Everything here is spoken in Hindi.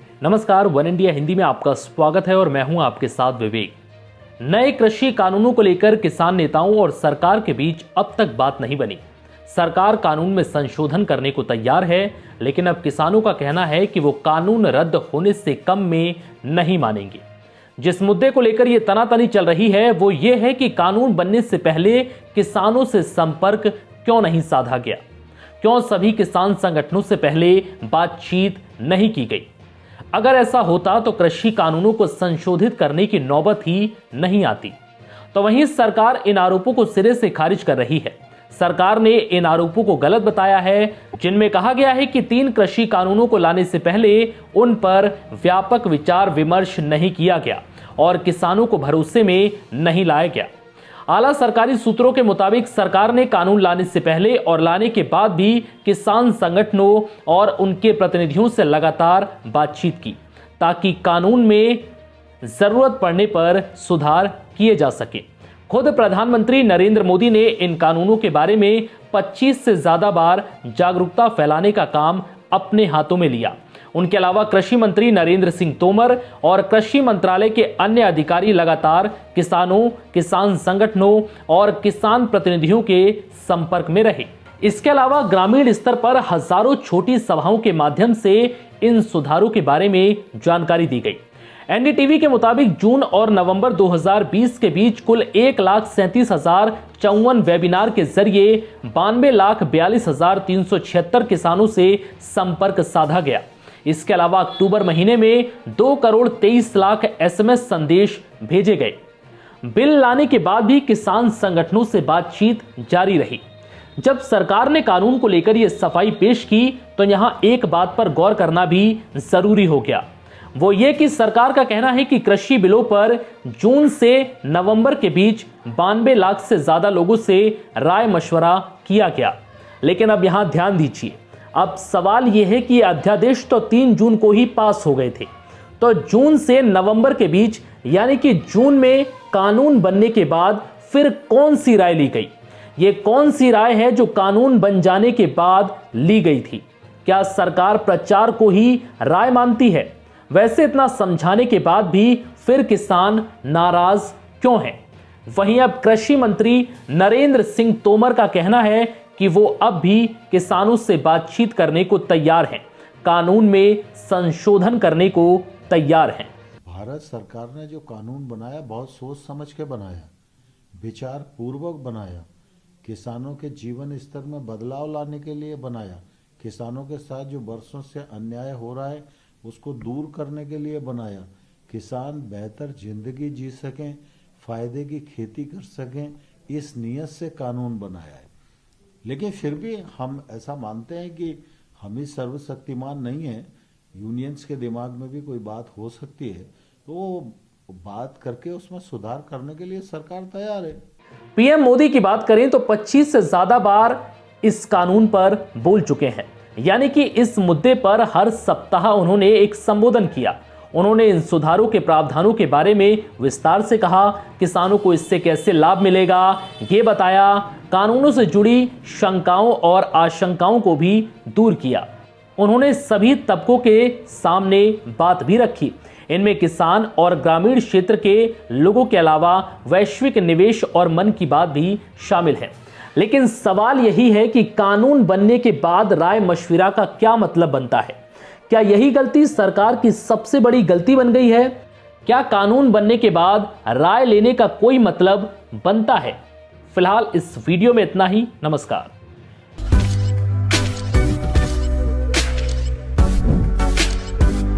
नमस्कार, वन इंडिया हिंदी में आपका स्वागत है और मैं हूं आपके साथ विवेक। नए कृषि कानूनों को लेकर किसान नेताओं और सरकार के बीच अब तक बात नहीं बनी। सरकार कानून में संशोधन करने को तैयार है, लेकिन अब किसानों का कहना है कि वो कानून रद्द होने से कम में नहीं मानेंगे। जिस मुद्दे को लेकर ये तनातनी चल रही है वो ये है कि कानून बनने से पहले किसानों से संपर्क क्यों नहीं साधा गया, क्यों सभी किसान संगठनों से पहले बातचीत नहीं की गई। अगर ऐसा होता तो कृषि कानूनों को संशोधित करने की नौबत ही नहीं आती। तो वहीं सरकार इन आरोपों को सिरे से खारिज कर रही है। सरकार ने इन आरोपों को गलत बताया है, जिनमें कहा गया है कि 3 कृषि कानूनों को लाने से पहले उन पर व्यापक विचार विमर्श नहीं किया गया और किसानों को भरोसे में नहीं लाया गया। आला सरकारी सूत्रों के मुताबिक सरकार ने कानून लाने से पहले और लाने के बाद भी किसान संगठनों और उनके प्रतिनिधियों से लगातार बातचीत की, ताकि कानून में जरूरत पड़ने पर सुधार किए जा सके। खुद प्रधानमंत्री नरेंद्र मोदी ने इन कानूनों के बारे में 25 से ज्यादा बार जागरूकता फैलाने का काम अपने हाथों में लिया। उनके अलावा कृषि मंत्री नरेंद्र सिंह तोमर और कृषि मंत्रालय के अन्य अधिकारी लगातार किसानों, किसान संगठनों और किसान प्रतिनिधियों के संपर्क में रहे। इसके अलावा ग्रामीण स्तर पर हजारों छोटी सभाओं के माध्यम से इन सुधारों के बारे में जानकारी दी गई। एनडीटीवी के मुताबिक जून और नवंबर 2020 के बीच कुल 1,37,054 वेबिनार के जरिए 92,42,376 किसानों से संपर्क साधा गया। इसके अलावा अक्टूबर महीने में 2,23,00,000 एसएमएस संदेश भेजे गए। बिल लाने के बाद भी किसान संगठनों से बातचीत जारी रही। जब सरकार ने कानून को लेकर यह सफाई पेश की तो यहां एक बात पर गौर करना भी जरूरी हो गया। वो ये कि सरकार का कहना है कि कृषि बिलों पर जून से नवंबर के बीच 92 लाख से ज्यादा लोगों से राय मशवरा किया गया। लेकिन अब यहां ध्यान दीजिए, अब सवाल यह है कि अध्यादेश तो 3 जून को ही पास हो गए थे, तो जून से नवंबर के बीच यानी कि जून में कानून बनने के बाद फिर कौन सी राय ली गई? ये कौन सी राय है जो कानून बन जाने के बाद ली गई थी? क्या सरकार प्रचार को ही राय मानती है? वैसे इतना समझाने के बाद भी फिर किसान नाराज क्यों हैं? वहीं अब कृषि मंत्री नरेंद्र सिंह तोमर का कहना है कि वो अब भी किसानों से बातचीत करने को तैयार हैं, कानून में संशोधन करने को तैयार हैं। भारत सरकार ने जो कानून बनाया बहुत सोच समझ के बनाया, विचार पूर्वक बनाया, किसानों के जीवन स्तर में बदलाव लाने के लिए बनाया, किसानों के साथ जो वर्षों से अन्याय हो रहा है उसको दूर करने के लिए बनाया, किसान बेहतर जिंदगी जी सकें, फायदे की खेती कर सकें, इस नियत से कानून बनाया है। लेकिन फिर भी हम ऐसा मानते हैं कि हम ही सर्वशक्तिमान नहीं है, यूनियंस के दिमाग में भी कोई बात हो सकती है, तो बात करके उसमें सुधार करने के लिए सरकार तैयार है। पीएम मोदी की बात करें तो 25 से ज्यादा बार इस कानून पर बोल चुके हैं, यानी कि इस मुद्दे पर हर सप्ताह उन्होंने एक संबोधन किया। उन्होंने इन सुधारों के प्रावधानों के बारे में विस्तार से कहा, किसानों को इससे कैसे लाभ मिलेगा ये बताया, कानूनों से जुड़ी शंकाओं और आशंकाओं को भी दूर किया। उन्होंने सभी तबकों के सामने बात भी रखी। इनमें किसान और ग्रामीण क्षेत्र के लोगों के अलावा वैश्विक निवेश और मन की बात भी शामिल है। लेकिन सवाल यही है कि कानून बनने के बाद राय मशविरा का क्या मतलब बनता है? क्या यही गलती सरकार की सबसे बड़ी गलती बन गई है? क्या कानून बनने के बाद राय लेने का कोई मतलब बनता है? फिलहाल इस वीडियो में इतना ही। नमस्कार।